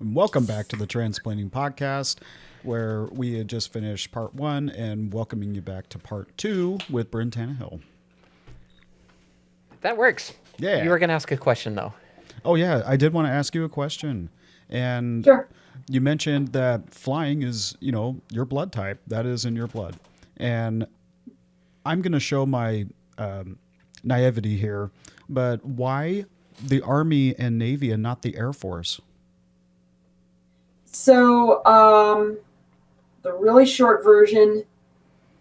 Welcome back to the Transplanting Podcast, where we had just finished part 1 and welcoming you back to part 2 with Brynn Tannehill. That works. Yeah. You were going to ask a question, though. Oh, yeah. I did want to ask you a question. And Sure. you mentioned that flying is, your blood type. That is in your blood. And I'm going to show my naivety here, but why the Army and Navy and not the Air Force? So the really short version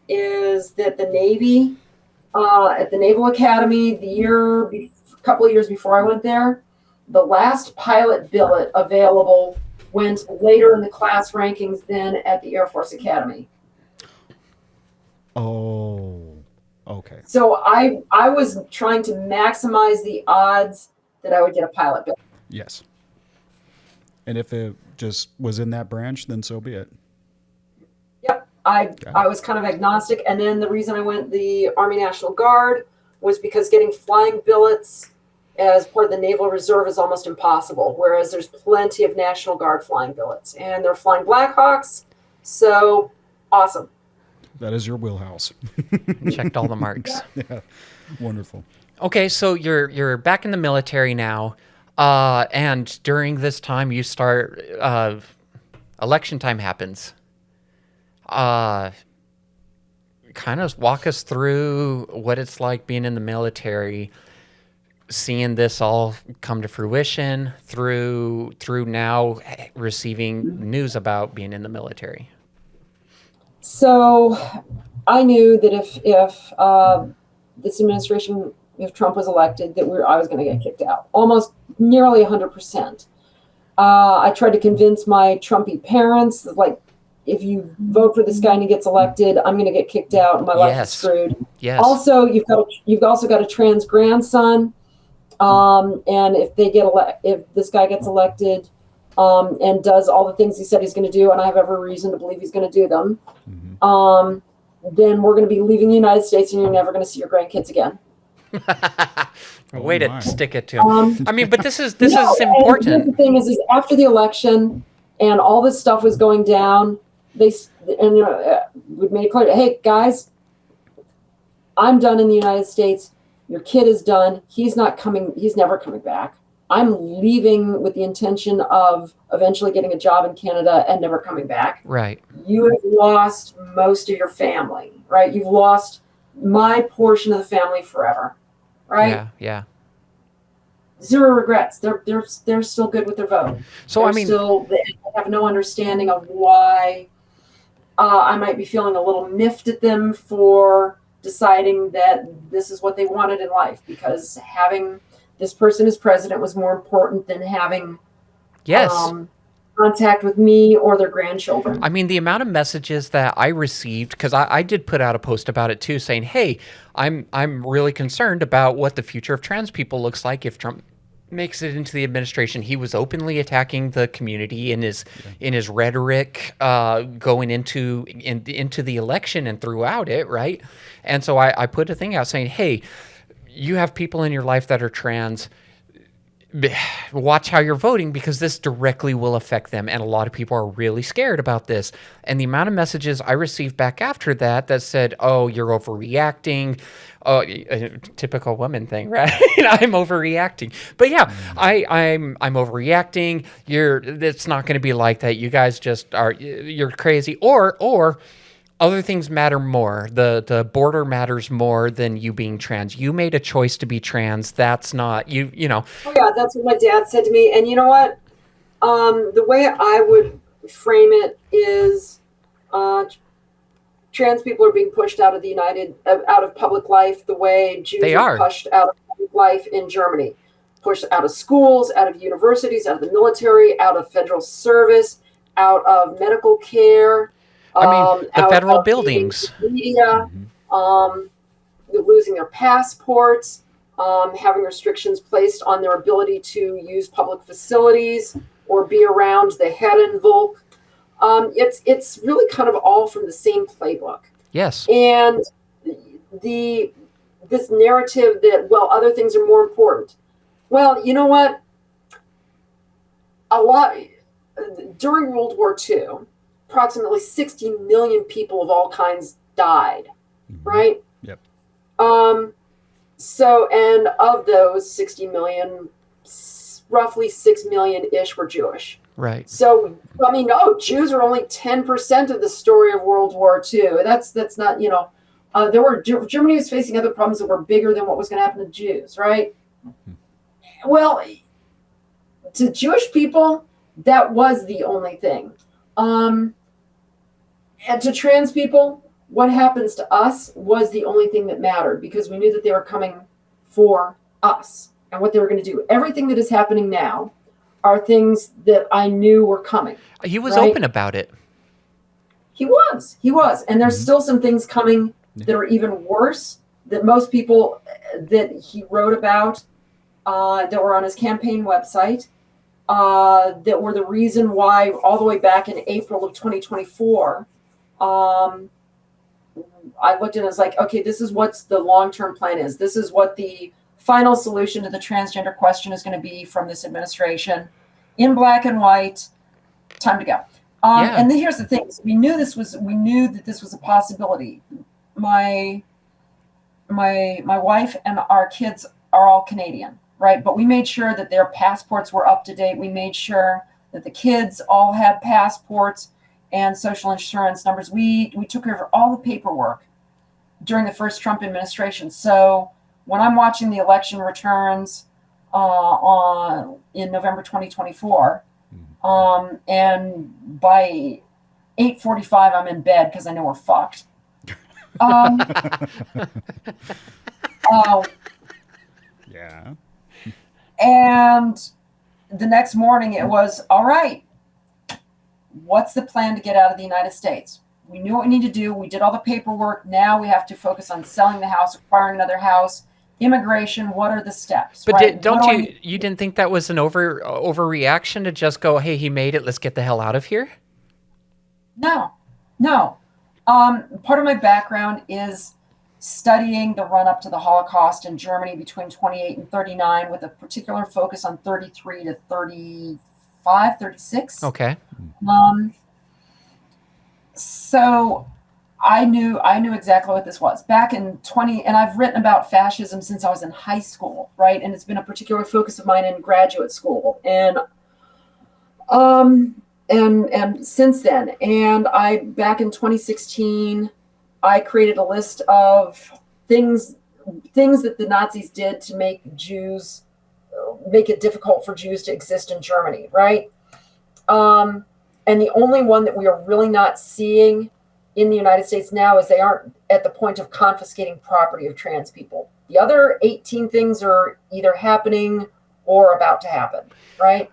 is that the Navy, at the Naval Academy, a couple of years before I went there, the last pilot billet available went later in the class rankings than at the Air Force Academy. Oh, okay. So I was trying to maximize the odds that I would get a pilot billet. Yes. And if it just was in that branch, then so be it. Yep. I was kind of agnostic. And then the reason I went the Army National Guard was because getting flying billets as part of the Naval Reserve is almost impossible, whereas there's plenty of National Guard flying billets. And they're flying Blackhawks, so awesome. That is your wheelhouse. Checked all the marks. Yeah, wonderful. Okay, so you're back in the military now, and during this time you start, election time happens. Kind of walk us through what it's like being in the military, seeing this all come to fruition through now receiving news about being in the military. So I knew that if this administration, if Trump was elected, that I was going to get kicked out, almost nearly 100%. I tried to convince my Trumpy parents, like, if you vote for this guy and he gets elected, I'm going to get kicked out and my life is screwed. Yes. Also, you've also got a trans grandson, and if this guy gets elected and does all the things he said he's going to do, and I have every reason to believe he's going to do them, then we're going to be leaving the United States and you're never going to see your grandkids again. Way to stick it to him. I mean, but this is important. The thing is after the election and all this stuff was going down, we'd made it clear, hey guys, I'm done in the United States. Your kid is done. He's never coming back. I'm leaving with the intention of eventually getting a job in Canada and never coming back. Right. You have lost most of your family, right? You've lost my portion of the family forever, right? Yeah. Zero regrets. They're still good with their vote. So they have no understanding of why I might be feeling a little miffed at them for deciding that this is what they wanted in life, because having this person as president was more important than having contact with me or their grandchildren. I mean, the amount of messages that I received, because I did put out a post about it too, saying, hey, I'm really concerned about what the future of trans people looks like if Trump makes it into the administration. He was openly attacking the community in his rhetoric going into the election and throughout it, right? And so I put a thing out saying, hey, you have people in your life that are trans. Watch how you're voting, because this directly will affect them. And a lot of people are really scared about this. And the amount of messages I received back after that said, oh, you're overreacting. Oh, a typical woman thing, right? I'm overreacting. But yeah, I'm overreacting. It's not going to be like that. You guys just are, you're crazy. Or other things matter more. The border matters more than you being trans. You made a choice to be trans. That's not you know. Oh yeah, that's what my dad said to me. And you know what? The way I would frame it is trans people are being pushed out of public life the way Jews are pushed out of public life in Germany. Pushed out of schools, out of universities, out of the military, out of federal service, out of medical care. I mean, the federal buildings. Media, losing their passports, having restrictions placed on their ability to use public facilities or be around the Herrenvolk. It's really kind of all from the same playbook. Yes. And this narrative that, well, other things are more important. Well, you know what? during World War II, approximately 60 million people of all kinds died, right? Yep. So, and of those 60 million, roughly 6 million-ish were Jewish. Right. So, I mean, Jews are only 10% of the story of World War II. That's not, Germany was facing other problems that were bigger than what was going to happen to Jews, right? Well, to Jewish people, that was the only thing. And to trans people, what happens to us was the only thing that mattered, because we knew that they were coming for us and what they were going to do. Everything that is happening now are things that I knew were coming. He was open about it. He was. And there's still some things coming that are even worse, that most people that he wrote about, that were on his campaign website, that were the reason why all the way back in April of 2024, I looked at it and was like, okay, this is what the long-term plan is. This is what the final solution to the transgender question is going to be from this administration, in black and white. Time to go. And then here's the thing: we knew that this was a possibility. My wife and our kids are all Canadian, right? But we made sure that their passports were up to date. We made sure that the kids all had passports and social insurance numbers. We took care of all the paperwork during the first Trump administration. So when I'm watching the election returns in November 2024, and by 8:45 I'm in bed because I know we're fucked. Yeah. And the next morning it was, all right, what's the plan to get out of the United States? We knew what we need to do. We did all the paperwork. Now we have to focus on selling the house, acquiring another house, immigration. What are the steps? But right? You didn't think that was an overreaction to just go, hey, he made it, let's get the hell out of here? No. Part of my background is studying the run up to the Holocaust in Germany between 28 and 39, with a particular focus on 33 to 35, 36. Okay. So I knew exactly what this was back in and I've written about fascism since I was in high school, right? And it's been a particular focus of mine in graduate school. And since then, and back in 2016, I created a list of things that the Nazis did to make it difficult for Jews to exist in Germany, right? And the only one that we are really not seeing in the United States now is they aren't at the point of confiscating property of trans people. The other 18 things are either happening or about to happen, right?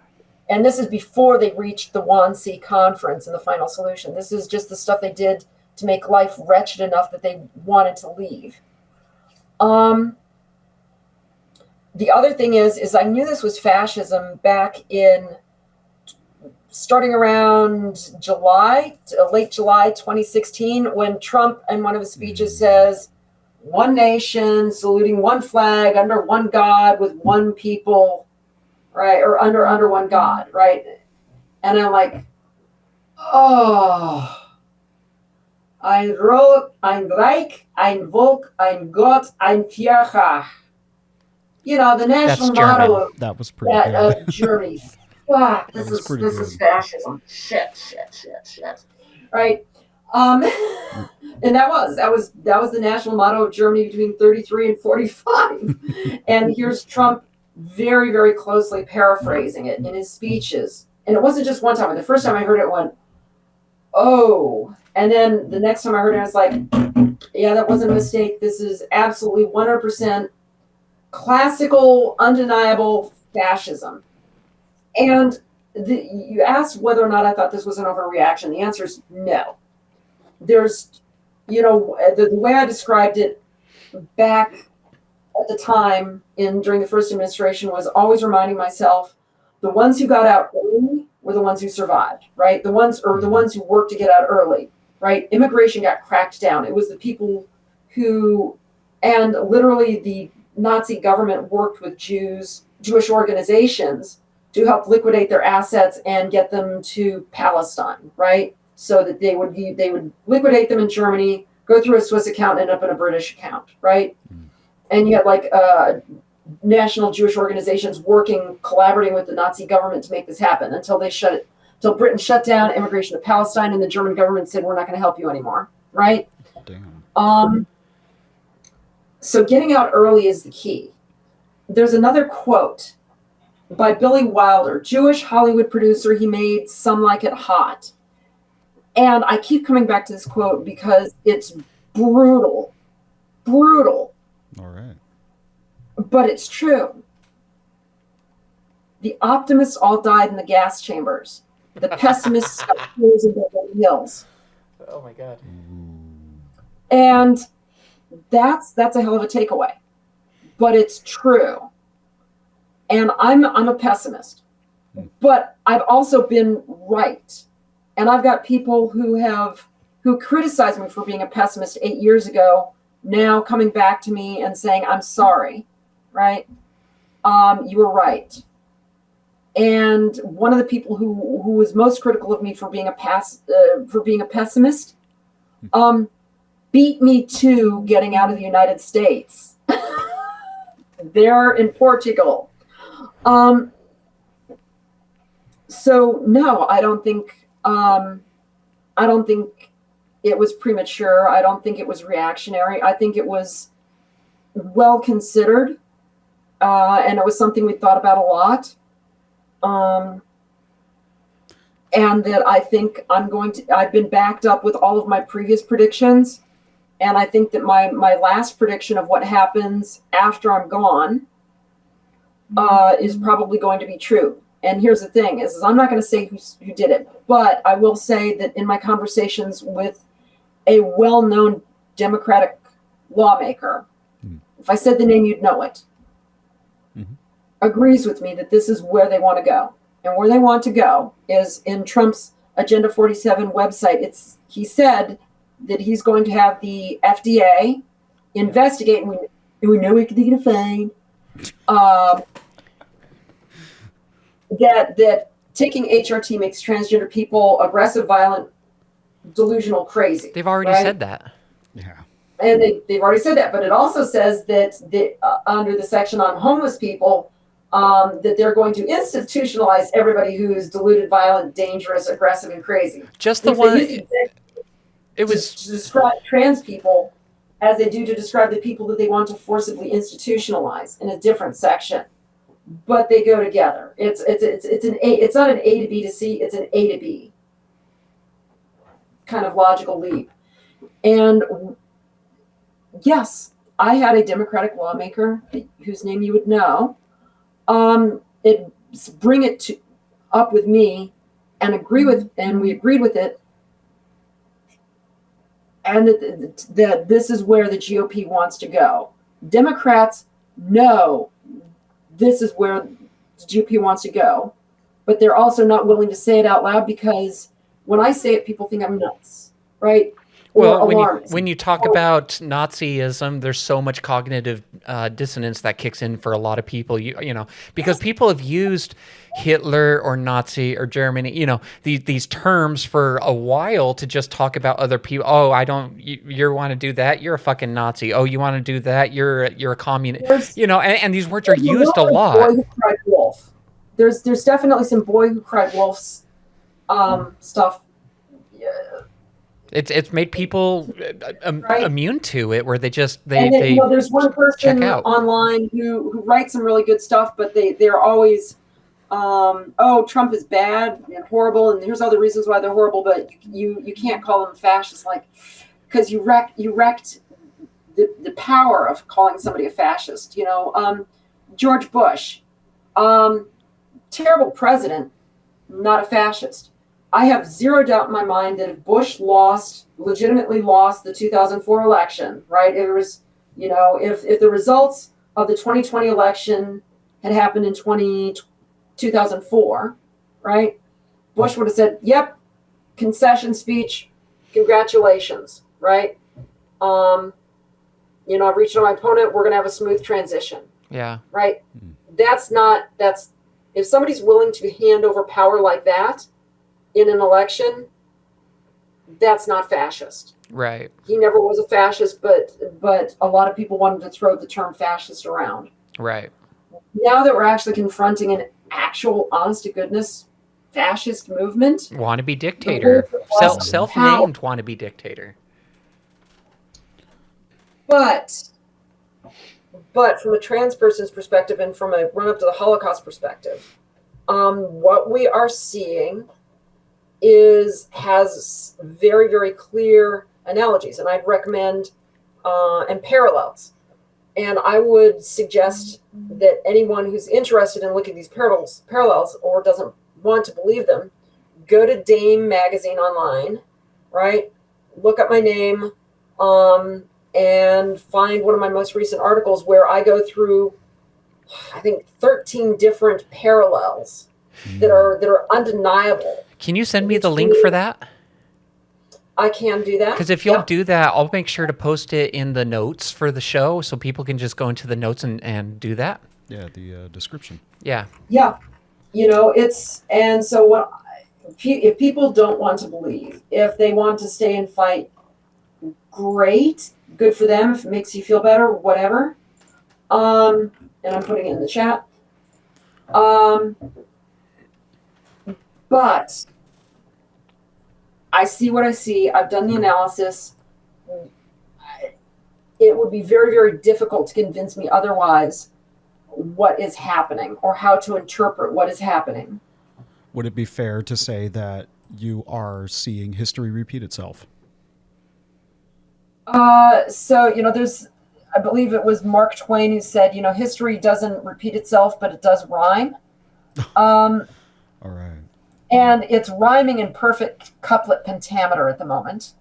And this is before they reached the Wannsee conference and the final solution. This is just the stuff they did to make life wretched enough that they wanted to leave. The other thing is I knew this was fascism back in starting around late July 2016, when Trump in one of his speeches says, one nation, saluting one flag, under one God, with one people, right? Or under one God, right? And I'm like, oh, ein Rot, ein Reich, ein Volk, ein Gott, ein Vierchach. The national motto that was pretty good. Of Germany. Fuck, this is fascism. Shit. Right. And that was the national motto of Germany between 33 and 45. And here's Trump very, very closely paraphrasing it in his speeches. And it wasn't just one time. The first time I heard it, went, oh. And then the next time I heard it, I was like, yeah, that wasn't a mistake. This is absolutely 100% classical, undeniable fascism. And you asked whether or not I thought this was an overreaction. The answer is no. There's, the way I described it back at the time during the first administration was always reminding myself, the ones who got out early were the ones who survived, right? The ones who worked to get out early, right? Immigration got cracked down. It was the people and literally the Nazi government worked with Jewish organizations to help liquidate their assets and get them to Palestine, right? So that they would liquidate them in Germany, go through a Swiss account, and end up in a British account, right? And you had like national Jewish organizations collaborating with the Nazi government to make this happen until Britain shut down immigration to Palestine, and the German government said, we're not going to help you anymore, right? Damn. So getting out early is the key. There's another quote by Billy Wilder, Jewish Hollywood producer. He made Some Like It Hot. And I keep coming back to this quote because it's brutal. Brutal. All right. But it's true. The optimists all died in the gas chambers. The pessimists got schools in Beverly Hills. Oh my God. And that's a hell of a takeaway. But it's true. And I'm a pessimist. But I've also been right. And I've got people who criticized me for being a pessimist 8 years ago, now coming back to me and saying, I'm sorry, right? You were right. And one of the people who was most critical of me for being a pessimist, beat me to getting out of the United States. They're in Portugal. So no, I don't think it was premature. I don't think it was reactionary. I think it was well considered, and it was something we thought about a lot. And that I think I've been backed up with all of my previous predictions. And I think that my last prediction of what happens after I'm gone is probably going to be true. And here's the thing is I'm not going to say who did it, but I will say that in my conversations with a well-known Democratic lawmaker, if I said the name, you'd know it, agrees with me that this is where they want to go. And where they want to go is in Trump's Agenda 47 website. He said that he's going to have the FDA investigate, and we know we can get a fine, that taking HRT makes transgender people aggressive, violent, delusional, crazy. They've already said that. Yeah. And they've already said that. But it also says that under the section on homeless people, that they're going to institutionalize everybody who's deluded, violent, dangerous, aggressive, and crazy. Just the one. It was to describe trans people as they do to describe the people that they want to forcibly institutionalize in a different section. But they go together. It's not an A to B to C. It's an A to B kind of logical leap. And yes, I had a Democratic lawmaker whose name you would know. Bring it up with me and we agreed with it. And that this is where the GOP wants to go. Democrats know this is where the GOP wants to go, but they're also not willing to say it out loud because when I say it, people think I'm nuts, right? Well, when you talk about Nazism, there's so much cognitive dissonance that kicks in for a lot of people. You know, because people have used Hitler or Nazi or Germany, these terms for a while to just talk about other people. Oh, you want to do that? You're a fucking Nazi. Oh, you want to do that? You're a communist. And these words are used a lot. Boy who cried wolf. There's definitely some boy who cried wolf's stuff. Yeah. It's made people immune to it, where they there's one person online who writes some really good stuff, but they're always Trump is bad and horrible, and here's all the reasons why they're horrible, but you can't call them fascists, because you wrecked the power of calling somebody a fascist. George Bush, terrible president, not a fascist. I have zero doubt in my mind that if Bush legitimately lost the 2004 election, right? It was, if the results of the 2020 election had happened in 2004, right? Bush would have said, yep, concession speech, congratulations, right? I've reached my opponent, we're going to have a smooth transition. Yeah. Right? It's if somebody's willing to hand over power like that in an election, that's not fascist. Right. He never was a fascist, but a lot of people wanted to throw the term fascist around. Right. Now that we're actually confronting an actual, honest to goodness, fascist movement, Wannabe dictator. Self-named power. wannabe dictator. But from a trans person's perspective and from a run-up to the Holocaust perspective, what we are seeing has very, very clear analogies, and I'd recommend and parallels. And I would suggest that anyone who's interested in looking at these parallels or doesn't want to believe them, go to Dame Magazine online, right? Look up my name, and find one of my most recent articles where I go through, I think, 13 different parallels that are undeniable. Can you send me the link for that? I can do that. Because if you'll do that, I'll make sure to post it in the notes for the show so people can just go into the notes and do that. Yeah, the description. Yeah. Yeah. And so if people don't want to believe, if they want to stay and fight, great, good for them. If it makes you feel better, whatever. And I'm putting it in the chat. But I see what I see. I've done the analysis. It would be very, very difficult to convince me otherwise what is happening or how to interpret what is happening. Would it be fair to say that you are seeing history repeat itself? So, I believe it was Mark Twain who said, history doesn't repeat itself, but it does rhyme. All right. And it's rhyming in perfect couplet pentameter at the moment.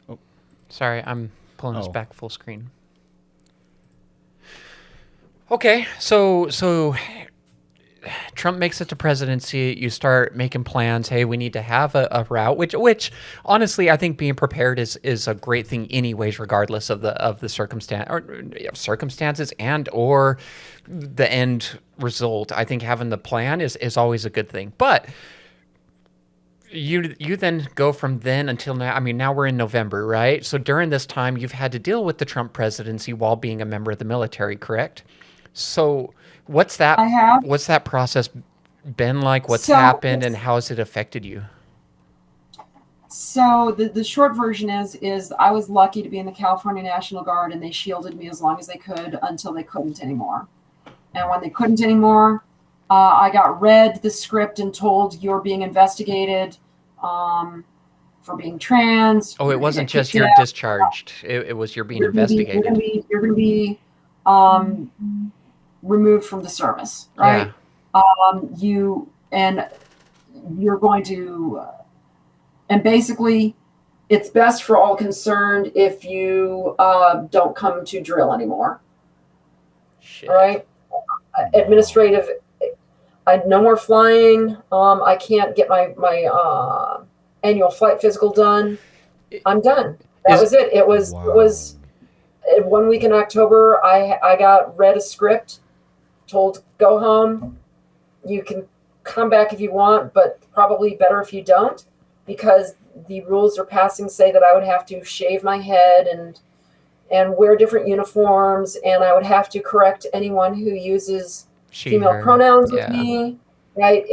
Oh, sorry, I'm pulling this back full screen. Okay, so Trump makes it to presidency. You start making plans. Hey, we need to have a route. Which honestly, I think being prepared is a great thing, anyways, regardless of the circumstances and or the end result. I think having the plan is always a good thing. But you then go from then until now. I mean, now we're in November, right? So during this time, you've had to deal with the Trump presidency while being a member of the military, correct? So what's that process been like? What's happened and how has it affected you? So the short version is I was lucky to be in the California National Guard, and they shielded me as long as they could until they couldn't anymore. And when they couldn't anymore, I got read the script and told you're being investigated for being trans. Oh, it wasn't just you're discharged. It was you're being investigated. You're going to be removed from the service, right? Yeah. You're going to, and basically, it's best for all concerned if you don't come to drill anymore. Shit. All right. Administrative. No more flying. I can't get my annual flight physical done. I'm done. That was it. It was 1 week in October. I got read a script, told go home. You can come back if you want, but probably better if you don't, because the rules are passing say that I would have to shave my head and wear different uniforms, and I would have to correct anyone who uses female pronouns with me. Right?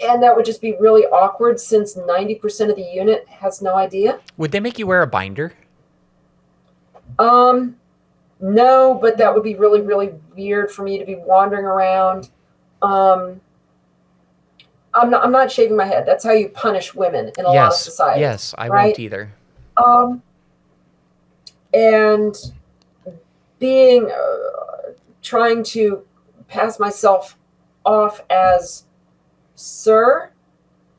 And that would just be really awkward since 90% of the unit has no idea. Would they make you wear a binder? No, but that would be really, really weird for me to be wandering around. I'm not shaving my head. That's how you punish women in a lot of societies. Yes, I won't either. And being trying to pass myself off as sir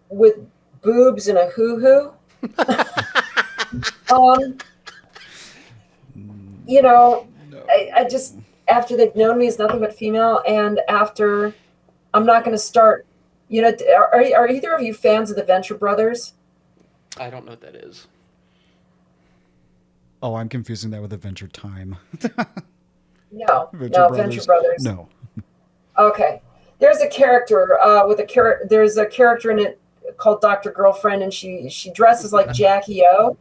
with boobs and a hoo-hoo. I just, after they've known me as nothing but female, and after I'm not going to start, are either of you fans of the Venture Brothers? I don't know what that is. Oh, I'm confusing that with Adventure Time. No, Venture Brothers. No. Okay. There's a character There's a character in it called Dr. Girlfriend, and she dresses like Jackie O.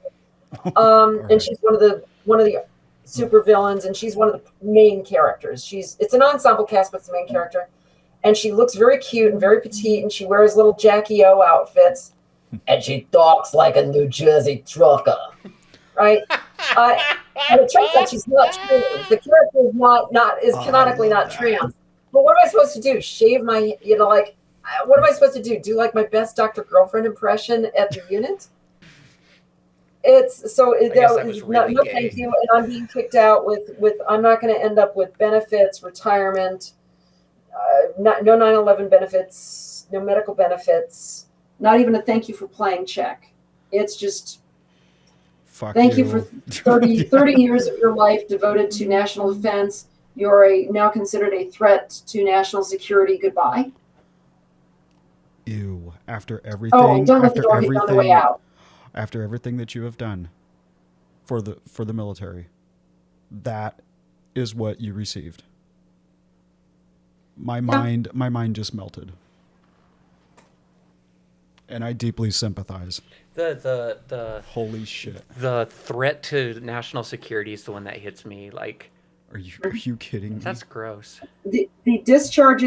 And she's one of the super villains, and she's one of the main characters. It's an ensemble cast, but it's the main character. And she looks very cute and very petite, and she wears little Jackie O outfits, and she talks like a New Jersey trucker, right? And it turns out she's not trans. The character is canonically not trans. But what am I supposed to do? Shave my, what am I supposed to do? Do like my best Dr. Girlfriend impression at the unit? It's so no thank you, and I'm being kicked out with I'm not going to end up with benefits, retirement, no 9/11 benefits, no medical benefits, not even a thank you for playing check. It's just thank you for 30 years of your life devoted to national defense. You're now considered a threat to national security. Goodbye. Ew! After everything, don't let the door hit on the way out. After everything that you have done for the military, that is what you received. My mind just melted, and I deeply sympathize. The holy shit. The threat to national security is the one that hits me. Like, are you kidding me? That's gross. The discharge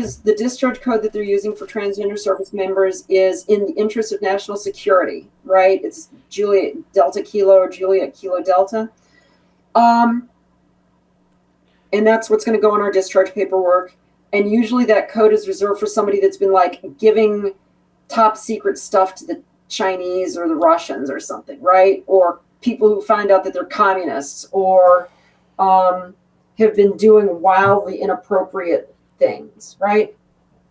code that they're using for transgender service members is in the interest of national security, right? It's Juliet Delta Kilo or Juliet Kilo Delta. And that's what's going to go in our discharge paperwork. And usually that code is reserved for somebody that's been like giving top secret stuff to the Chinese or the Russians or something, right? Or people who find out that they're communists or have been doing wildly inappropriate things, right?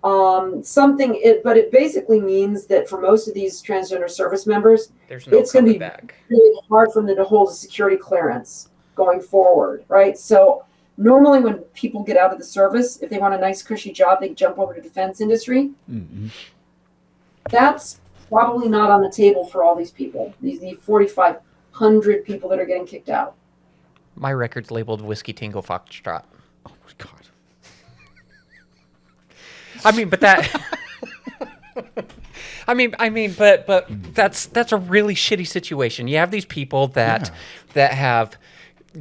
But it basically means that for most of these transgender service members, it's going to be really hard for them to hold a security clearance going forward, right? So normally when people get out of the service, if they want a nice cushy job, they jump over to defense industry. Mm-hmm. That's probably not on the table for all these people, these 4,500 people that are getting kicked out. My record's labeled Whiskey Tango Foxtrot. Oh my God. I mean, but that. but that's a really shitty situation. You have these people that have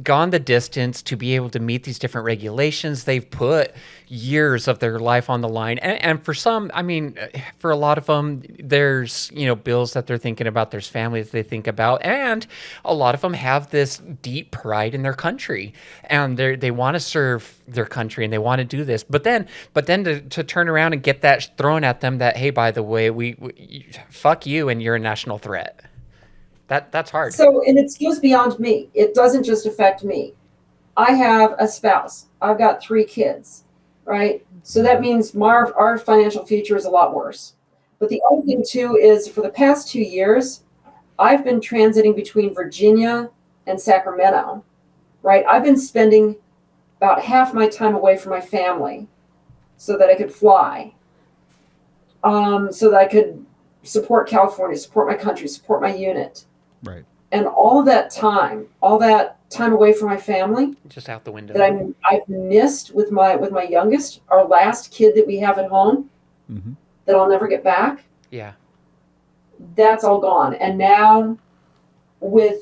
gone the distance to be able to meet these different regulations. They've put years of their life on the line. And for some, I mean, for a lot of them, there's, bills that they're thinking about, there's families they think about, and a lot of them have this deep pride in their country, and they want to serve their country and they want to do this. But then to turn around and get that thrown at them that, hey, by the way, we fuck you and you're a national threat. That's hard. So, and it goes beyond me. It doesn't just affect me. I have a spouse. I've got 3 kids, right? So that means our financial future is a lot worse. But the other thing too is for the past 2 years, I've been transiting between Virginia and Sacramento, right? I've been spending about half my time away from my family so that I could fly, so that I could support California, support my country, support my unit. Right. And all that time away from my family, just out the window, that I've missed with my youngest, our last kid that we have at home, mm-hmm. that I'll never get back. Yeah. That's all gone. And now and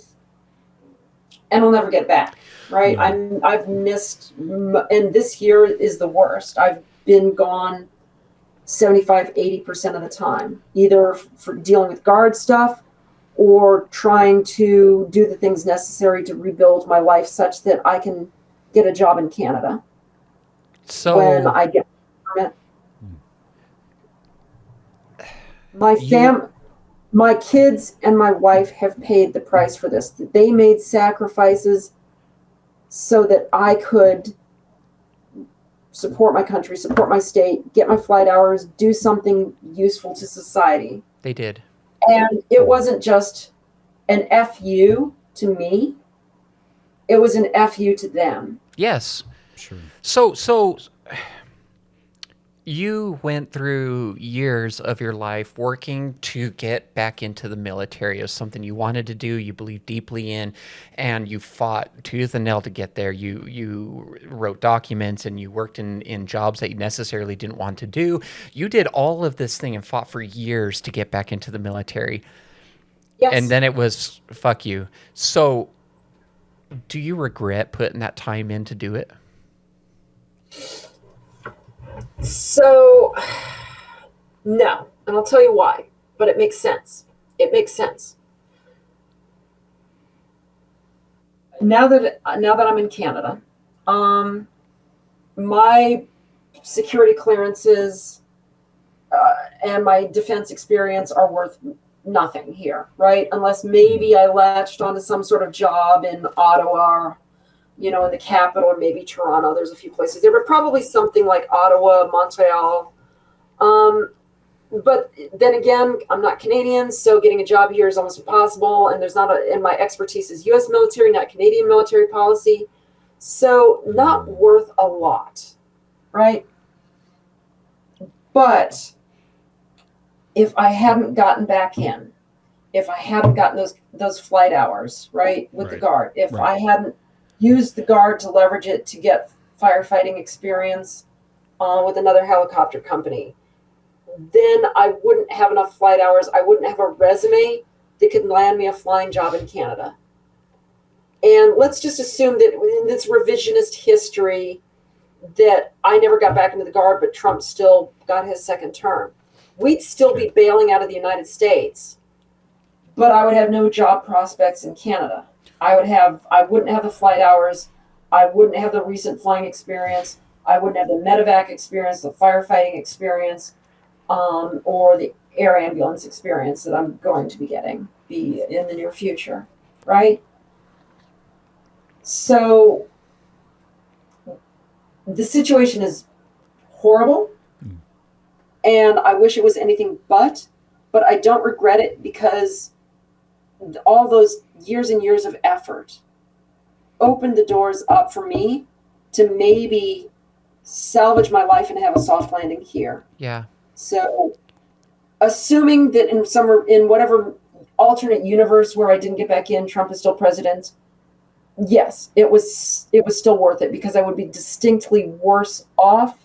I'll never get back. Right. No. I've missed, and this year is the worst. I've been gone 75-80% of the time, either for dealing with guard stuff or trying to do the things necessary to rebuild my life such that I can get a job in Canada. So when I get permit. My kids and my wife have paid the price for this. They made sacrifices so that I could support my country, support my state, get my flight hours, do something useful to society. They did. And it wasn't just an FU to me. It was an FU to them. Yes. Sure. So You went through years of your life working to get back into the military. It was something you wanted to do, you believed deeply in, and you fought tooth and nail to get there. You wrote documents and you worked in jobs that you necessarily didn't want to do. You did all of this thing and fought for years to get back into the military. Yes. And then it was fuck you. So do you regret putting that time in to do it? So, no, and I'll tell you why, but it makes sense. It makes sense. Now that I'm in Canada, my security clearances and my defense experience are worth nothing here, right? Unless maybe I latched onto some sort of job in Ottawa, in the capital, or maybe Toronto. There's a few places there, but probably something like Ottawa, Montreal. But then again, I'm not Canadian, so getting a job here is almost impossible. And and my expertise is U.S. military, not Canadian military policy. So not worth a lot, right? But if I hadn't gotten back in, if I hadn't gotten those flight hours, right, with the Guard, if I hadn't used the Guard to leverage it to get firefighting experience with another helicopter company, then I wouldn't have enough flight hours. I wouldn't have a resume that could land me a flying job in Canada. And let's just assume that in this revisionist history that I never got back into the Guard, but Trump still got his second term. We'd still be bailing out of the United States, but I would have no job prospects in Canada. I wouldn't have the flight hours. I wouldn't have the recent flying experience. I wouldn't have the medevac experience, the firefighting experience, or the air ambulance experience that I'm going to be getting in the near future, right? So the situation is horrible, and I wish it was anything but I don't regret it, because all those years and years of effort opened the doors up for me to maybe salvage my life and have a soft landing here. Yeah. So assuming that in whatever alternate universe where I didn't get back in, Trump is still president, yes, it was still worth it, because I would be distinctly worse off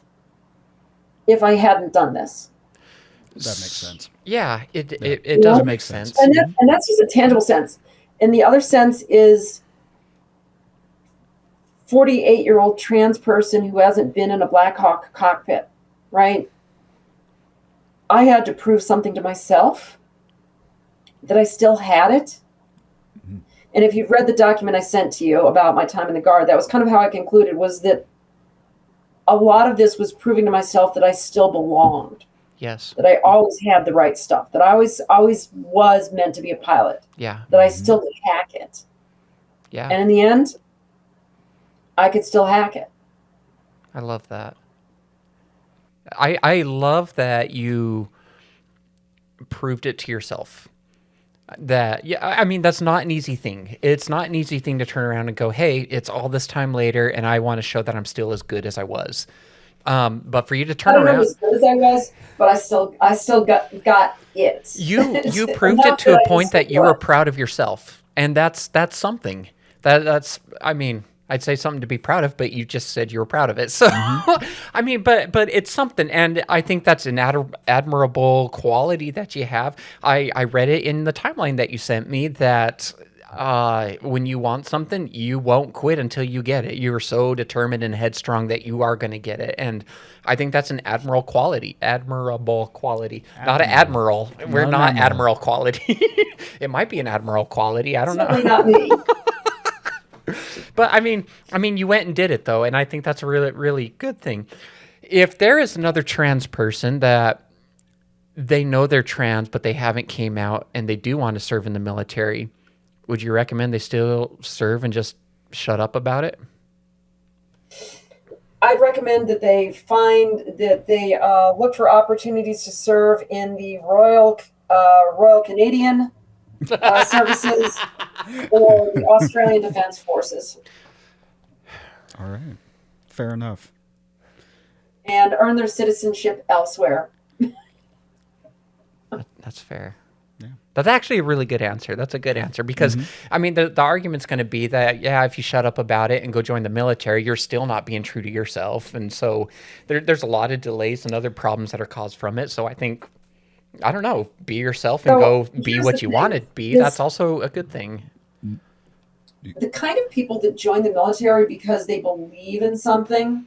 if I hadn't done this. That makes sense. Yeah, it does make sense. And that's just a tangible sense. And the other sense is 48-year-old trans person who hasn't been in a Black Hawk cockpit, right? I had to prove something to myself that I still had it. Mm-hmm. And if you've read the document I sent to you about my time in the Guard, that was kind of how I concluded, was that a lot of this was proving to myself that I still belonged. Yes. That I always had the right stuff, that I always was meant to be a pilot. Yeah. That I still could hack it. Yeah. And in the end, I could still hack it. I love that. I love that you proved it to yourself. I mean, that's not an easy thing. It's not an easy thing to turn around and go, hey, it's all this time later, and I want to show that I'm still as good as I was. But for you to turn around, as good as I was, but I still got it. You proved it to a point that you were proud of yourself, and that's something. That's I mean, I'd say something to be proud of, but you just said you were proud of it. So, I mean, but it's something, and I think that's an admirable quality that you have. I read it in the timeline that you sent me that when you want something, you won't quit until you get it. You're so determined and headstrong that you are going to get it, and I think that's an admirable quality. Not an admiral. We're not admiral quality. It might be an admiral quality. I don't know. Certainly not me. But I mean, you went and did it though, and I think that's a really, really good thing. If there is another trans person that they know they're trans, but they haven't came out and they do want to serve in the military, would you recommend they still serve and just shut up about it? I'd recommend that they look for opportunities to serve in the Royal Canadian services or the Australian Defence Forces. All right. Fair enough. and earn their citizenship elsewhere. That's fair. Yeah. That's actually a really good answer. That's a good answer because, I mean, the argument's going to be that, yeah, if you shut up about it and go join the military, you're still not being true to yourself. And so there's a lot of delays and other problems that are caused from it. So I think, I don't know, be yourself and go be what you want to be. That's also a good thing. The kind of people that join the military because they believe in something,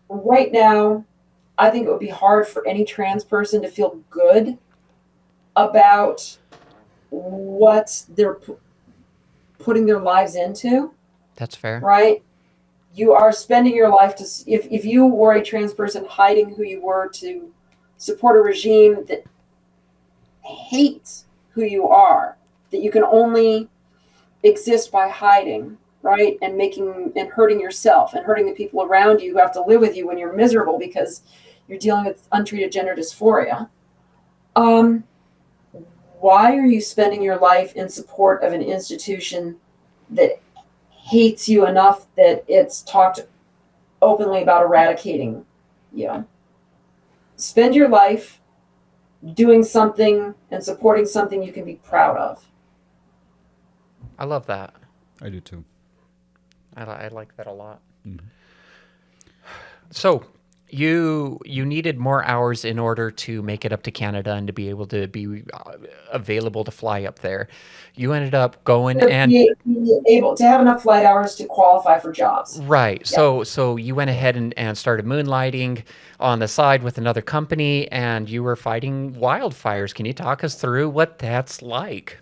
right now, I think it would be hard for any trans person to feel good about what they're putting their lives into. That's fair. Right? You are spending your life to, if you were a trans person hiding who you were to support a regime that hates who you are, that you can only exist by hiding, right? And hurting yourself and hurting the people around you who have to live with you when you're miserable because you're dealing with untreated gender dysphoria. Why are you spending your life in support of an institution that hates you enough that it's talked openly about eradicating you? Spend your life doing something and supporting something you can be proud of. I love that. I do too. I like that a lot. Mm-hmm. So you needed more hours in order to make it up to Canada and to be able to be available to fly up there. You ended up going and be able to have enough flight hours to qualify for jobs. Right. Yeah. So you went ahead and started moonlighting on the side with another company, and you were fighting wildfires. Can you talk us through what that's like?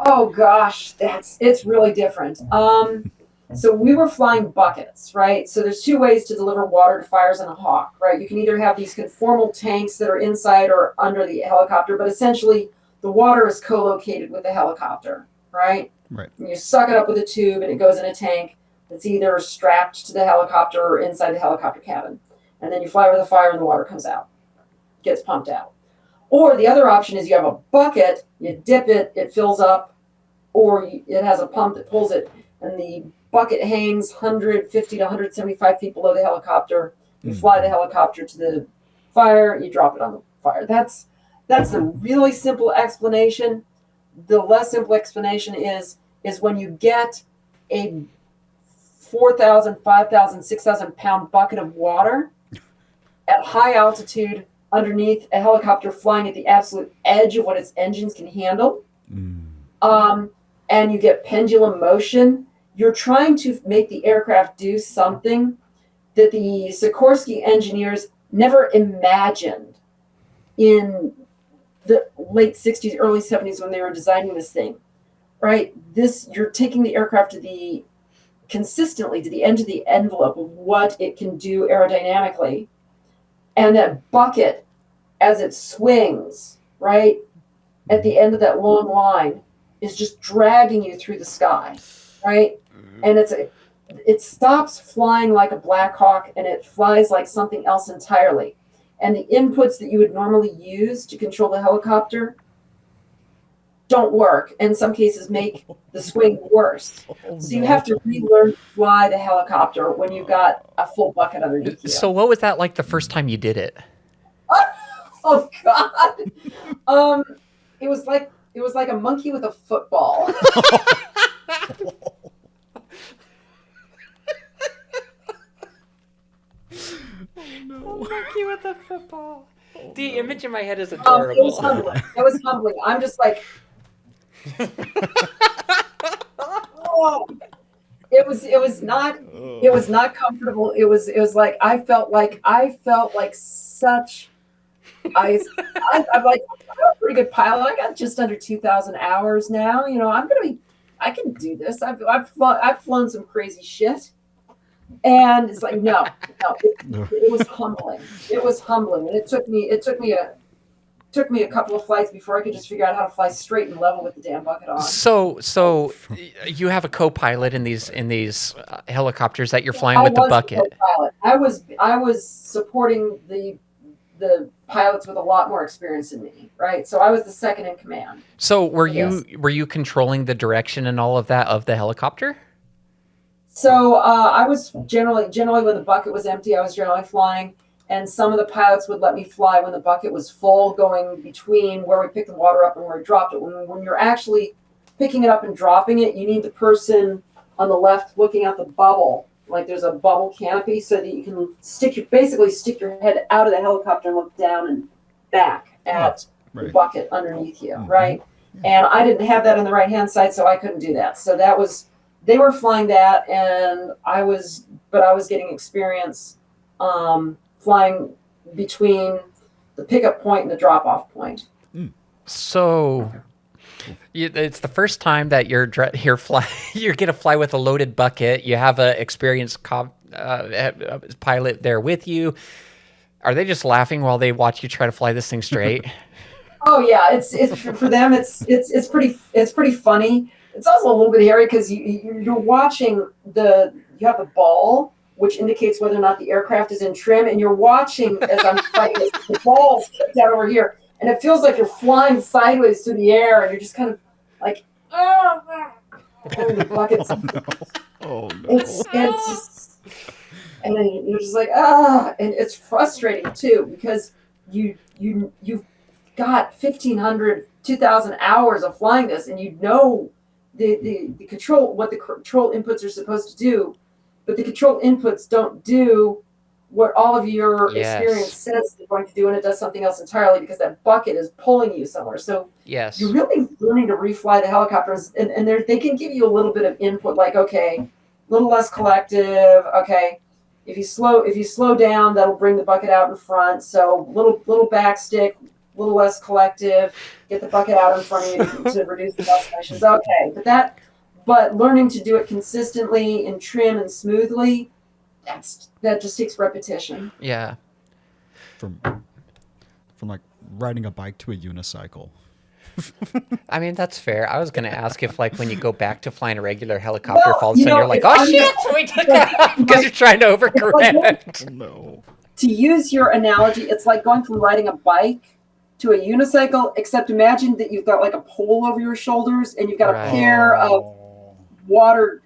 Oh gosh, it's really different. So we were flying buckets, right? So there's two ways to deliver water to fires in a Hawk, right? You can either have these conformal tanks that are inside or under the helicopter, but essentially the water is co-located with the helicopter, right? Right. And you suck it up with a tube and it goes in a tank that's either strapped to the helicopter or inside the helicopter cabin. And then you fly over the fire and the water comes out, gets pumped out. Or the other option is you have a bucket, you dip it, it fills up, or it has a pump that pulls it, and the bucket hangs 150 to 175 feet below the helicopter. You fly the helicopter to the fire, you drop it on the fire. That's the really simple explanation. The less simple explanation is when you get a 4,000, 5,000, 6,000 pound bucket of water at high altitude underneath a helicopter flying at the absolute edge of what its engines can handle. And you get pendulum motion. You're trying to make the aircraft do something that the Sikorsky engineers never imagined in the late 60s, early 70s when they were designing this thing, right? You're taking the aircraft consistently to the end of the envelope of what it can do aerodynamically. And that bucket, as it swings, right, at the end of that long line, is just dragging you through the sky, right? And it stops flying like a Black Hawk and it flies like something else entirely. And the inputs that you would normally use to control the helicopter don't work. In some cases, make the swing worse. So you have to relearn to fly the helicopter when you've got a full bucket underneath you. So what was that like the first time you did it? Oh God. It was like a monkey with a football. Monkey with a football. The image in my head is adorable. It was humbling. It was humbling. I'm just like, oh. It was not comfortable. It was like I felt like such. I'm like, I'm a pretty good pilot. I got just under 2,000 hours now. You know, I can do this. I've flown some crazy shit. And it's like, no, it was humbling. It was humbling. And it took me a couple of flights before I could just figure out how to fly straight and level with the damn bucket on. So you have a co-pilot in these helicopters that you're flying with the bucket. I was supporting the pilots with a lot more experience than me, right? So I was the second in command. So were you controlling the direction and all of that of the helicopter? So I was generally when the bucket was empty, I was generally flying, And some of the pilots would let me fly when the bucket was full, going between where we picked the water up and where we dropped it. When you're actually picking it up and dropping it, you need the person on the left looking at the bubble. Like there's a bubble canopy so that you can basically stick your head out of the helicopter and look down and back at the bucket underneath you, right? And I didn't have that on the right-hand side, so I couldn't do that. So they were flying that, and I was getting experience flying between the pickup point and the drop-off point. So it's the first time that you're going to fly with a loaded bucket. You have an experienced pilot there with you. Are they just laughing while they watch you try to fly this thing straight? Oh yeah, it's for them. It's pretty funny. It's also a little bit hairy because you're watching you have the ball, which indicates whether or not the aircraft is in trim, and you're watching as I'm fighting. The ball's kicked out over here, and it feels like you're flying sideways through the air, and you're just kind of like, the buckets. Oh no! It's and then you're just like, and it's frustrating too because you've got 1,500, 2,000 hours of flying this, and you know the control, what the control inputs are supposed to do, but the control inputs don't do what all of your experience says they're going to do, and it does something else entirely because that bucket is pulling you somewhere. So you're really learning to refly the helicopters, and they can give you a little bit of input, like, okay, a little less collective. Okay, if you slow down, that'll bring the bucket out in front. So little back stick, a little less collective, get the bucket out in front of you to reduce the dust emissions. Okay, but learning to do it consistently and trim and smoothly, that just takes repetition. Yeah. From like riding a bike to a unicycle. I mean, that's fair. I was going to ask if, like, when you go back to flying a regular helicopter, all of a sudden you're like, oh shit, we took that because you're trying to overcorrect. Oh, no. To use your analogy, it's like going from riding a bike to a unicycle, except imagine that you've got like a pole over your shoulders and you've got a pair of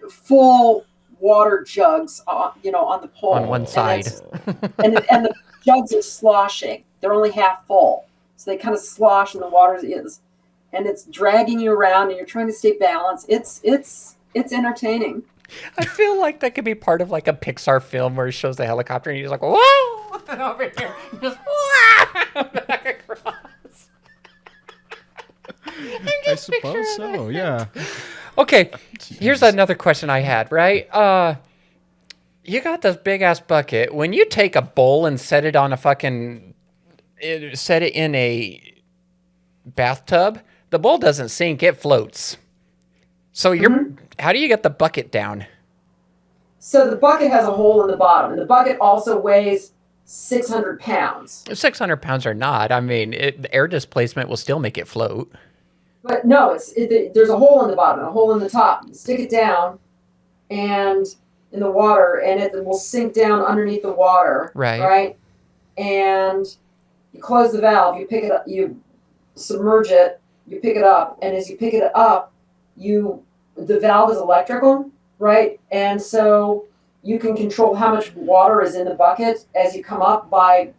full water jugs on the pole. On one side. And the jugs are sloshing. They're only half full. So they kind of slosh and the water is. And it's dragging you around and you're trying to stay balanced. It's entertaining. I feel like that could be part of like a Pixar film where it shows the helicopter and you're just like, whoa! And over here, just back across. I suppose so, yeah. Okay, here's another question I had, right? You got this big ass bucket. When you take a bowl and set it on set it in a bathtub, the bowl doesn't sink, it floats. So how do you get the bucket down? So the bucket has a hole in the bottom, and the bucket also weighs 600 pounds. 600 pounds or not, I mean, the air displacement will still make it float. But no, there's a hole in the bottom, a hole in the top. You stick it down, and in the water, and it will sink down underneath the water. Right. And you close the valve. You pick it up. You submerge it. You pick it up, and as you pick it up, the valve is electrical, right? And so you can control how much water is in the bucket as you come up by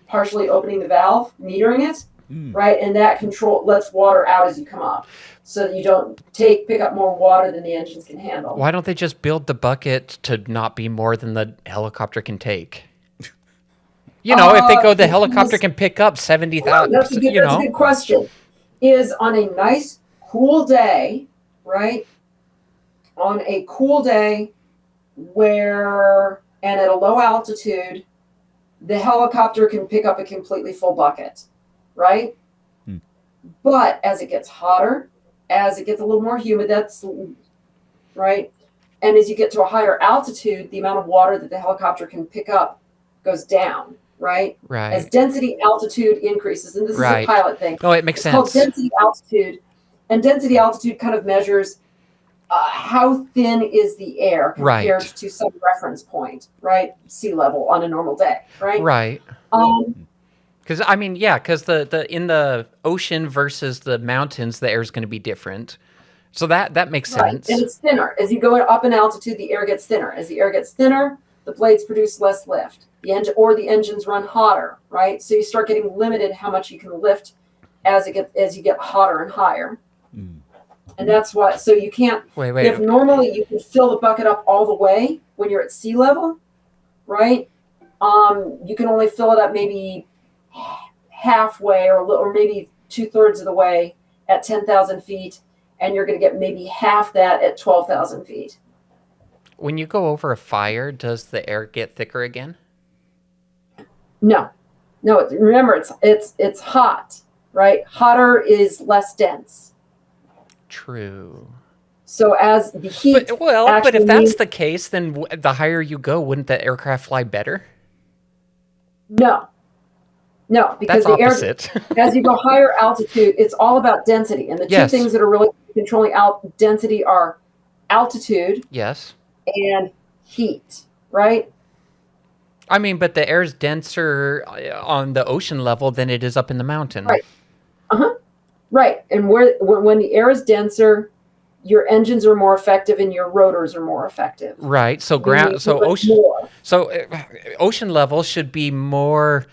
partially opening the valve, metering it, right? And that lets water out as you come up, so that you don't pick up more water than the engines can handle. Why don't they just build the bucket to not be more than the helicopter can take? If the helicopter can pick up 70,000, that's a good question. Is on a nice, cool day, right? On a cool day and at a low altitude, the helicopter can pick up a completely full bucket, right? But as it gets hotter, as it gets a little more humid, that's right. And as you get to a higher altitude, the amount of water that the helicopter can pick up goes down. Right? As density altitude increases, and this is a pilot thing. Oh, it makes sense. It's called density altitude, and density altitude kind of measures how thin is the air compared to some reference point, right? Sea level on a normal day, right? Right. Because the in the ocean versus the mountains, the air is going to be different. So that makes sense. And it's thinner. As you go up in altitude, the air gets thinner. As the air gets thinner, the blades produce less lift. the engines run hotter, right? So you start getting limited how much you can lift as you get hotter and higher. And that's what, so you can't, if normally you can fill the bucket up all the way when you're at sea level, right? You can only fill it up maybe halfway or maybe 2/3 of the way at 10,000 feet. And you're going to get maybe half that at 12,000 feet. When you go over a fire, does the air get thicker again? No, remember it's hot, right? Hotter is less dense. True. So as the heat, but if that's the case, then the higher you go, wouldn't the aircraft fly better? No, because that's opposite. As you go higher altitude, it's all about density, and the two things that are really controlling density are altitude, yes, and heat, right? I mean, but the air is denser on the ocean level than it is up in the mountain. Right. Right. And when the air is denser, your engines are more effective and your rotors are more effective. Right. So ocean level should be more.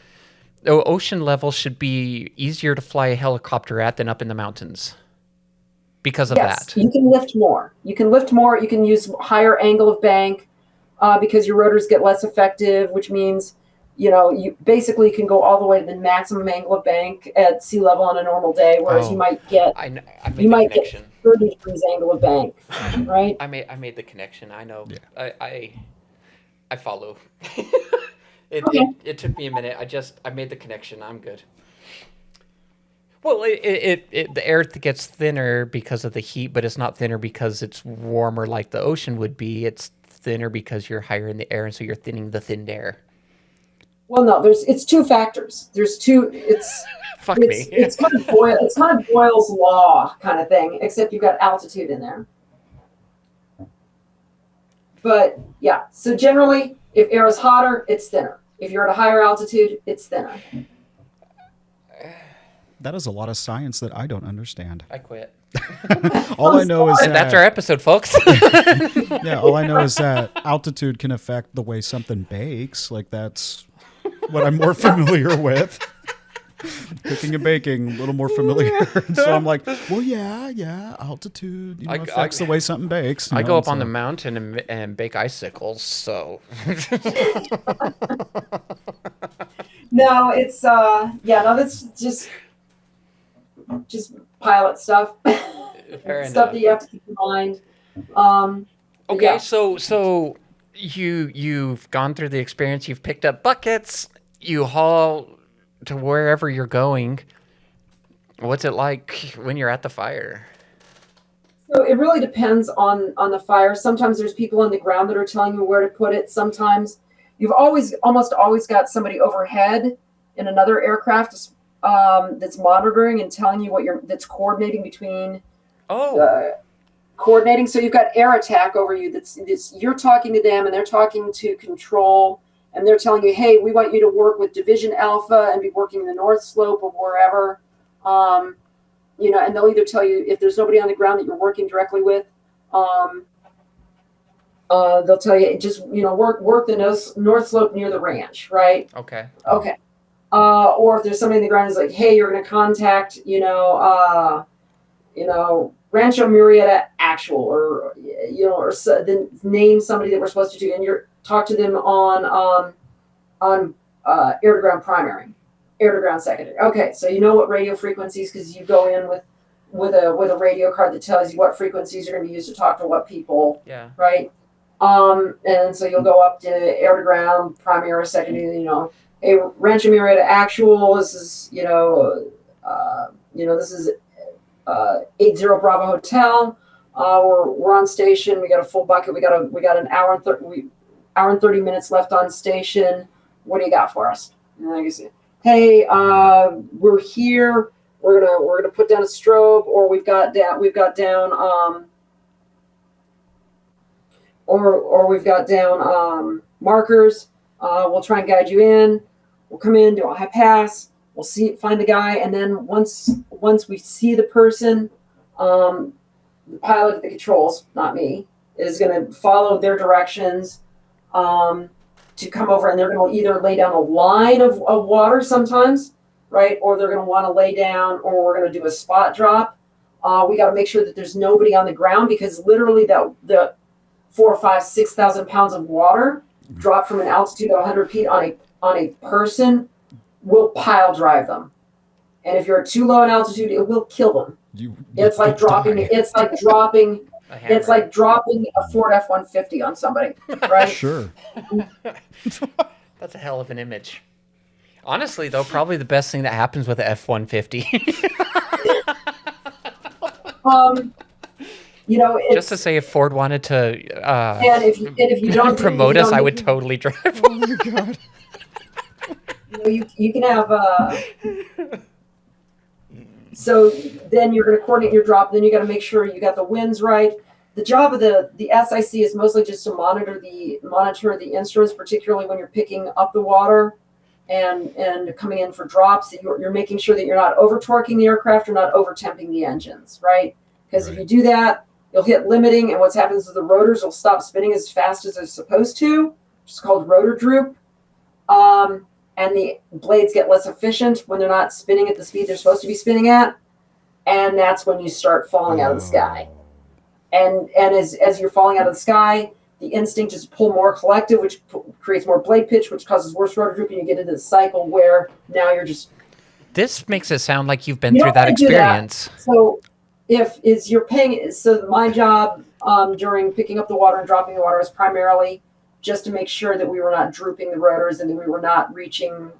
Ocean level should be easier to fly a helicopter at than up in the mountains. Because of that. You can lift more. You can use higher angle of bank because your rotors get less effective, which means, you basically can go all the way to the maximum angle of bank at sea level on a normal day, whereas you might get 30 degrees angle of bank, right? I made the connection. I know. Yeah. I follow. It took me a minute. I made the connection. I'm good. Well, the air gets thinner because of the heat, but it's not thinner because it's warmer like the ocean would be. It's thinner because you're higher in the air, and so you're thinning the thinned air. Well, no, it's two factors. It's kind of Boyle's law kind of thing, except you've got altitude in there. But yeah, so generally, if air is hotter, it's thinner. If you're at a higher altitude, it's thinner. That is a lot of science that I don't understand. I quit. All I know is that's our episode, folks. Yeah, all I know is that altitude can affect the way something bakes. Like, that's what I'm more familiar with. Cooking and baking, a little more familiar. So I'm like, well, yeah, altitude affects the way something bakes. I go up on the mountain and bake icicles, so. No, it's that's just pilot stuff. Stuff that you have to keep in mind. Okay, so you've gone through the experience. You've picked up buckets. You haul to wherever you're going. What's it like when you're at the fire? So it really depends on the fire. Sometimes there's people on the ground that are telling you where to put it. Sometimes you've almost always got somebody overhead in another aircraft that's monitoring and telling you that's coordinating between. Coordinating. So you've got air attack over you. That's you're talking to them and they're talking to control, and they're telling you, hey, we want you to work with Division Alpha and be working in the north slope of wherever. And they'll either tell you if there's nobody on the ground that you're working directly with. They'll tell you just work the north slope near the ranch, right? Okay. Or if there's somebody on the ground who's like, hey, you're going to contact Rancho Murrieta Actual, or then name somebody that we're supposed to do, and you're talk to them on air to ground primary, air to ground secondary. Okay, so you know what radio frequencies, because you go in with a radio card that tells you what frequencies are going to be used to talk to what people. Yeah. Right. And so you'll go up to air to ground primary or secondary. Hey, Rancho Murrieta Actual. This is this is 80 Bravo Hotel. We're on station. We got a full bucket. We got an hour and 30 minutes left on station. What do you got for us? And I say, hey, we're here. We're gonna put down a strobe, or we've got down markers. We'll try and guide you in. We'll come in, do a high pass. We'll find the guy, and then once we see the person, the pilot at the controls, not me, is going to follow their directions, to come over, and they're going to either lay down a line of water sometimes, right? Or they're going to want to lay down, or we're going to do a spot drop. We got to make sure that there's nobody on the ground, because literally the 4, 5, 6,000 pounds of water dropped from an altitude of 100 feet on a person will pile drive them. And if you're too low in altitude, it will kill them. It's like dropping a Ford F-150 on somebody, right? Sure. That's a hell of an image. Honestly, though, probably the best thing that happens with the F-150. Just to say, if Ford wanted to and if you don't promote us, I would totally drive. Oh my God. You can have so then you're going to coordinate your drop. Then you got to make sure you got the winds right. The job of the SIC is mostly just to monitor the instruments, particularly when you're picking up the water and coming in for drops. You're making sure that you're not over torquing the aircraft or not over temping the engines, right? Because if you do that, you'll hit limiting, and what happens is the rotors will stop spinning as fast as they're supposed to, which is called rotor droop. And the blades get less efficient when they're not spinning at the speed they're supposed to be spinning at. And that's when you start falling out of the sky. And as you're falling out of the sky, the instinct is to pull more collective, which creates more blade pitch, which causes worse rotor droop, and you get into the cycle where now you're just... This makes it sound like you've been through that experience. So my job during picking up the water and dropping the water is primarily just to make sure that we were not drooping the rotors and that we were not reaching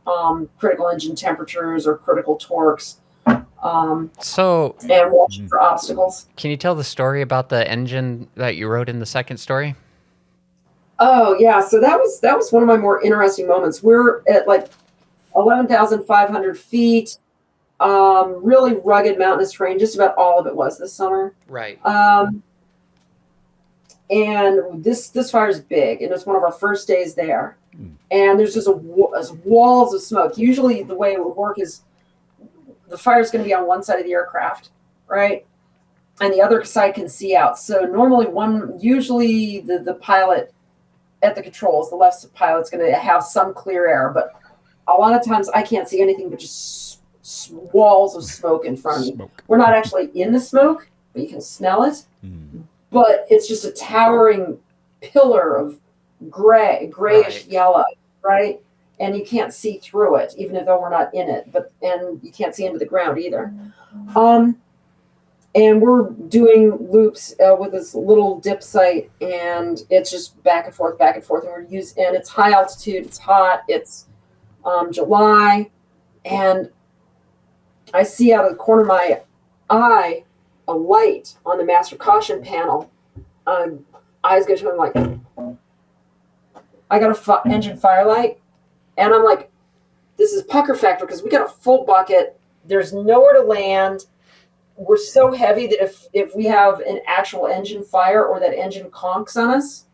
critical engine temperatures or critical torques. And watching for obstacles. Can you tell the story about the engine that you wrote in the second story? Oh yeah, so that was one of my more interesting moments. We're at like 11,500 feet, really rugged mountainous terrain. Just about all of it was this summer. Right. And this fire is big, and it's one of our first days there. And there's just walls of smoke. Usually the way it would work is the fire is going to be on one side of the aircraft, right? And the other side can see out. So usually the pilot at the controls, the left pilot's going to have some clear air, but a lot of times I can't see anything but just walls of smoke in front of me. We're not actually in the smoke, but you can smell it. But it's just a towering pillar of grayish yellow, right? And you can't see through it, even though we're not in it. And you can't see into the ground either. And we're doing loops with this little dip site, and it's just back and forth, and and it's high altitude, it's hot, it's July, and I see out of the corner of my eye a light on the master caution panel. Eyes go to him like, I got a engine firelight, and I'm like, this is pucker factor because we got a full bucket. There's nowhere to land. We're so heavy that if we have an actual engine fire or that engine conks on us,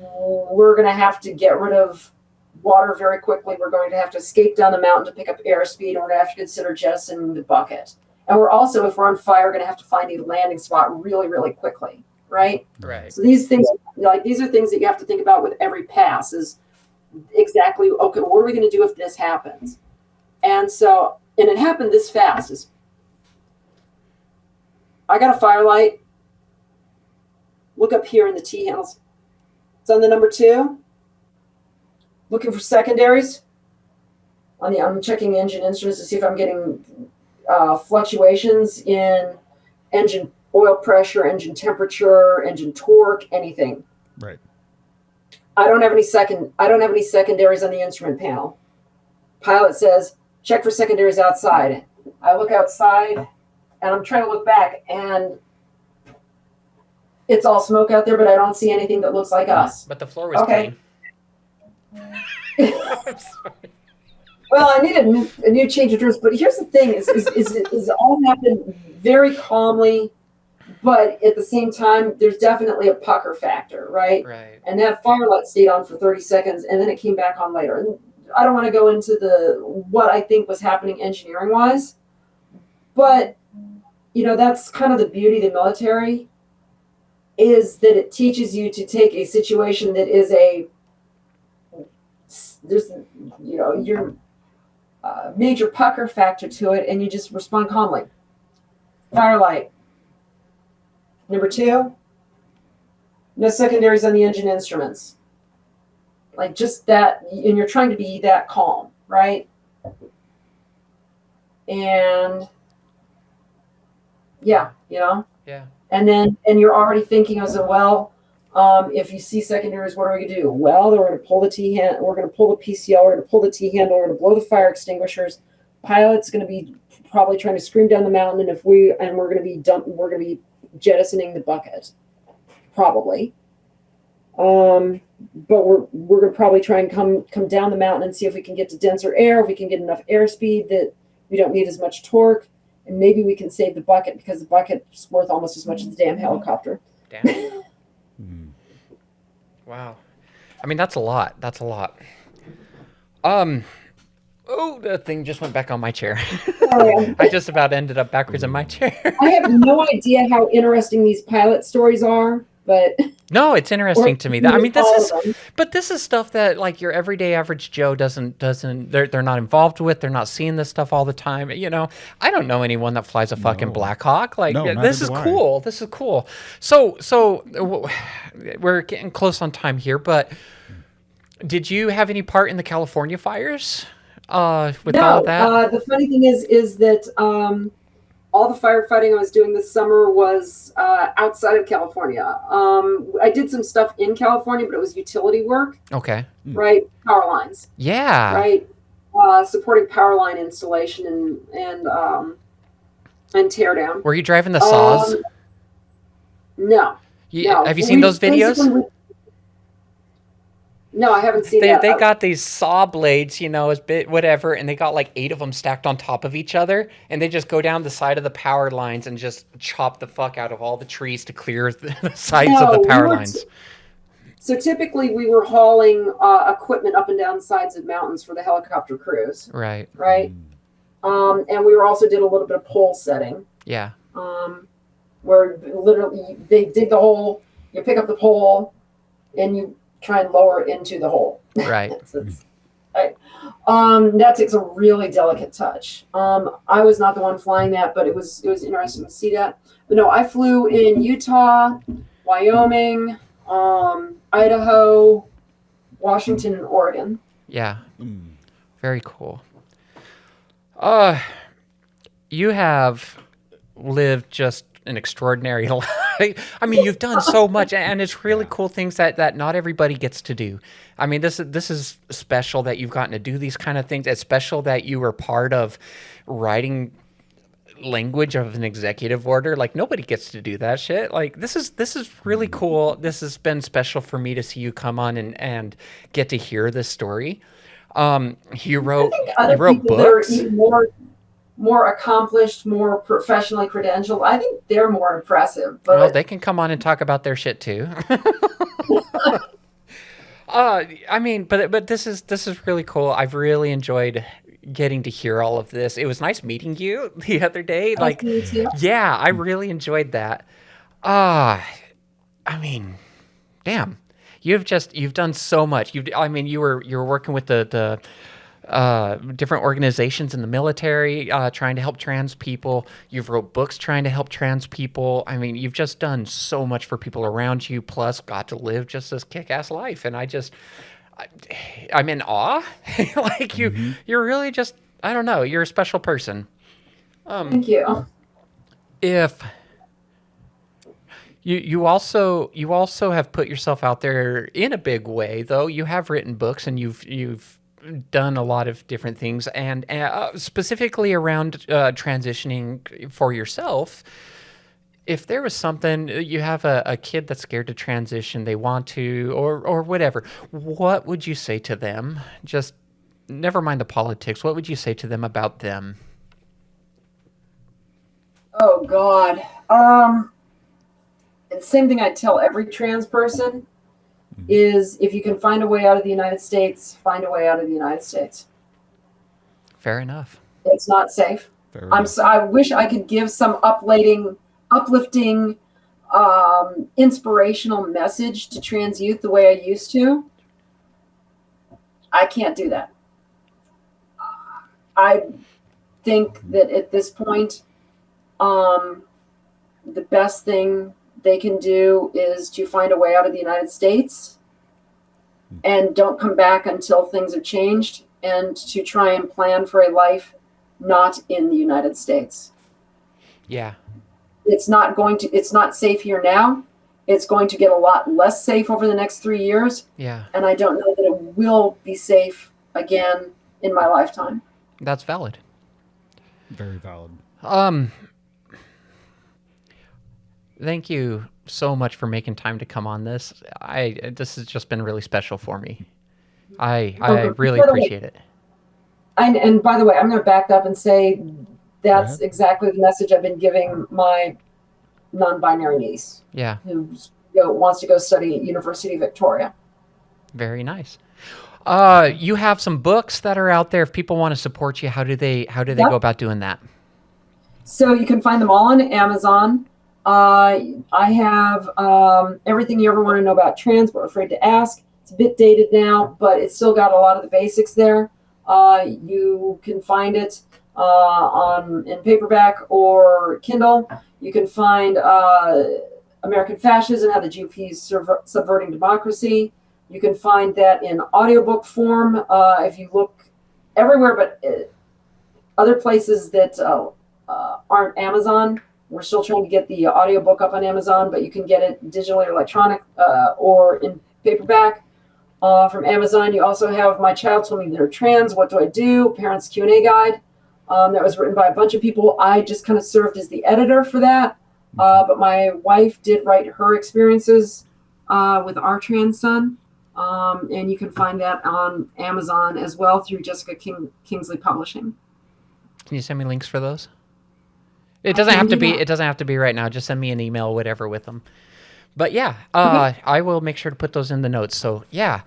we're going to have to get rid of water very quickly. We're going to have to escape down the mountain to pick up airspeed, and we're going to have to consider jettisoning the bucket. And we're also, if we're on fire, going to have to find a landing spot really, really quickly, right? Right. So these things, these are things that you have to think about with every pass is exactly, okay, what are we going to do if this happens? And it happened this fast. I got a firelight. Look up here in the T handles. It's on the number 2. Looking for secondaries. I'm checking engine instruments to see if I'm getting fluctuations in engine oil pressure, engine temperature, engine torque, anything. Right. I don't have any secondaries on the instrument panel. Pilot says, check for secondaries outside. I look outside, and I'm trying to look back, and it's all smoke out there, but I don't see anything that looks like us. But the floor was clean. I'm sorry. Well, I need a new change of drills, but here's the thing: is it all happened very calmly, but at the same time, there's definitely a pucker factor, right? Right. And that firelight stayed on for 30 seconds, and then it came back on later. And I don't want to go into what I think was happening engineering wise, but that's kind of the beauty of the military, is that it teaches you to take a situation that is a there's, your major pucker factor to it, and you just respond calmly. Firelight. Number 2, no secondaries on the engine instruments. Like just that, and you're trying to be that calm, right? And yeah. And you're already thinking as well, if you see secondaries, what are we gonna do? Well, we're gonna pull the T-handle, we're gonna pull the PCL, we're gonna pull the T-handle, we're gonna blow the fire extinguishers. Pilot's gonna be probably trying to scream down the mountain, and we're gonna be jettisoning the bucket, probably. But we're gonna probably try and come down the mountain and see if we can get to denser air, if we can get enough airspeed that we don't need as much torque, and maybe we can save the bucket because the bucket's worth almost as much as the damn helicopter. Damn. Wow. I mean, that's a lot. Oh, the thing just went back on my chair. I just about ended up backwards in my chair. I have no idea how interesting these pilot stories are, but no, it's interesting to me. This is stuff that like your everyday average Joe doesn't they're not involved with. They're not seeing this stuff all the time. I don't know anyone that flies a fucking Black Hawk. Like this is cool. This is cool. So we're getting close on time here, but did you have any part in the California fires? With all of that? The funny thing is that all the firefighting I was doing this summer was outside of California. I did some stuff in California, but it was utility work. Okay. Right? Power lines. Yeah. Right? Supporting power line installation and tear down. Were you driving the saws? No. Have you seen those videos? No, I haven't seen that. They got these saw blades, as bit whatever, and they got like 8 of them stacked on top of each other, and they just go down the side of the power lines and just chop the fuck out of all the trees to clear the sides of the power lines. So typically we were hauling equipment up and down sides of mountains for the helicopter crews. Right. Right. And we also did a little bit of pole setting. Yeah. Where literally they dig the hole, you pick up the pole, and you try and lower it into the hole. Right. That takes a really delicate touch. I was not the one flying that, but it was interesting to see that. But no, I flew in Utah, Wyoming, Idaho, Washington, and Oregon. Yeah. Very cool. You have lived just an extraordinary life. I mean, you've done so much, and it's really cool things that not everybody gets to do. I mean, this is special that you've gotten to do these kind of things. It's special that you were part of writing language of an executive order. Like nobody gets to do that shit. Like this is really cool. This has been special for me to see you come on and get to hear this story. You wrote books. More accomplished, more professionally credentialed. I think they're more impressive. But well, they can come on and talk about their shit too. I mean, but this is really cool. I've really enjoyed getting to hear all of this. It was nice meeting you the other day. Like, yeah, I really enjoyed that. I mean, damn, you've done so much. You were working with the different organizations in the military, trying to help trans people. You've wrote books trying to help trans people. I mean, you've just done so much for people around you, plus got to live just this kick-ass life. And I'm in awe. Like you're really just, I don't know, you're a special person. Thank you. If you also have put yourself out there in a big way, though. You have written books and you've done a lot of different things, and specifically around transitioning for yourself. If there was something, you have a kid that's scared to transition, they want to, or whatever, what would you say to them? Just never mind the politics. What would you say to them about them? Oh God. The same thing I tell every trans person is if you can find a way out of the United States, find a way out of the United States. Fair enough. It's not safe. I wish I could give some uplifting, inspirational message to trans youth the way I used to. I can't do that. I think that at this point, the best thing they can do is to find a way out of the United States and don't come back until things are changed, and to try and plan for a life not in the United States. Yeah. It's not safe here now. It's going to get a lot less safe over the next 3 years. Yeah. And I don't know that it will be safe again in my lifetime. That's valid. Very valid. Thank you so much for making time to come on this. This has just been really special for me. I really appreciate it. And by the way, I'm going to back up and say that's exactly the message I've been giving my non-binary niece. Yeah. Who wants to go study at University of Victoria. Very nice. You have some books that are out there. If people want to support you, how do they go about doing that? So you can find them all on Amazon. I have Everything You Ever Want to Know About Trans, But Afraid to Ask. It's a bit dated now, but it's still got a lot of the basics there. You can find it in paperback or Kindle. You can find American Fascism, How the GOP is Subverting Democracy. You can find that in audiobook form. If you look everywhere but other places that aren't Amazon, we're still trying to get the audiobook up on Amazon, but you can get it digitally or electronic or in paperback. From Amazon, you also have My Child Told Me They're Trans, What Do I Do? Parents Q&A Guide. That was written by a bunch of people. I just kind of served as the editor for that. But my wife did write her experiences with our trans son. And you can find that on Amazon as well through Jessica Kingsley Publishing. Can you send me links for those? It doesn't have to be right now. Just send me an email, whatever, with them. But yeah, I will make sure to put those in the notes. So yeah,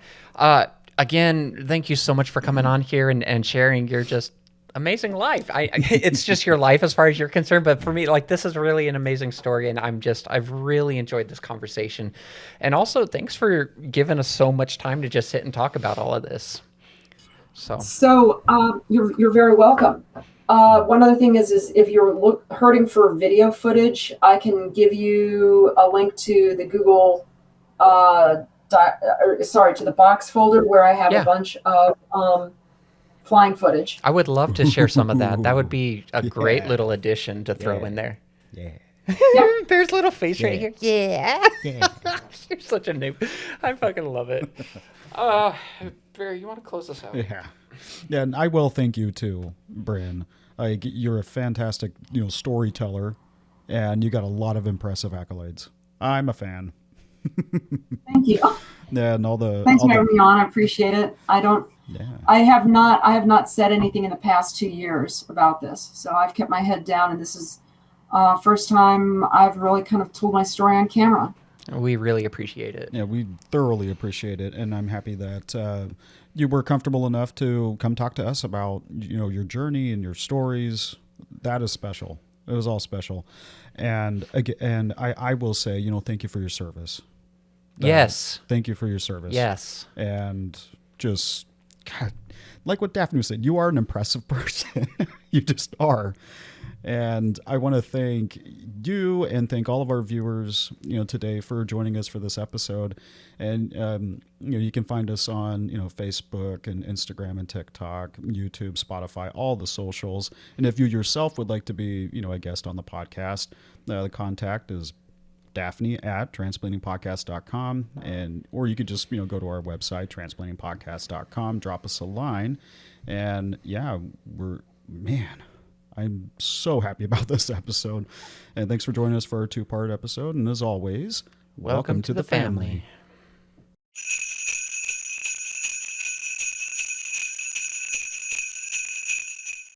again, thank you so much for coming on here and sharing your just amazing life. It's just your life as far as you're concerned, but for me, like, this is really an amazing story, and I've really enjoyed this conversation. And also, thanks for giving us so much time to just sit and talk about all of this. So you're very welcome. One other thing is if you're hurting for video footage, I can give you a link to the Google, to the Box folder where I have a bunch of flying footage. I would love to share some of that. That would be a great little addition to throw in there. Yeah. Bear's little face right here. Yeah. You're such a noob. I fucking love it. Bear, you want to close this out? Yeah. Yeah, and I will thank you too, Brynn. Like, you're a fantastic, storyteller, and you got a lot of impressive accolades. I'm a fan. Thank you. Yeah, and thanks for having me on. I appreciate it. I have not said anything in the past 2 years about this, so I've kept my head down, and this is first time I've really kind of told my story on camera. We really appreciate it. Yeah, we thoroughly appreciate it, and I'm happy that you were comfortable enough to come talk to us about your journey and your stories. That is special. It was all special, and I will say, thank you for your service. Yes. Thank you for your service. Yes. And just, God, like what Daphne said, you are an impressive person. You just are. And I want to thank you and thank all of our viewers, today for joining us for this episode. And, you can find us on, Facebook and Instagram and TikTok, YouTube, Spotify, all the socials. And if you yourself would like to be, a guest on the podcast, the contact is Daphne@transplantingpodcast.com, or you could just go to our website, transplantingpodcast.com, drop us a line, and I'm so happy about this episode, and thanks for joining us for our 2-part episode. And as always, welcome to the family.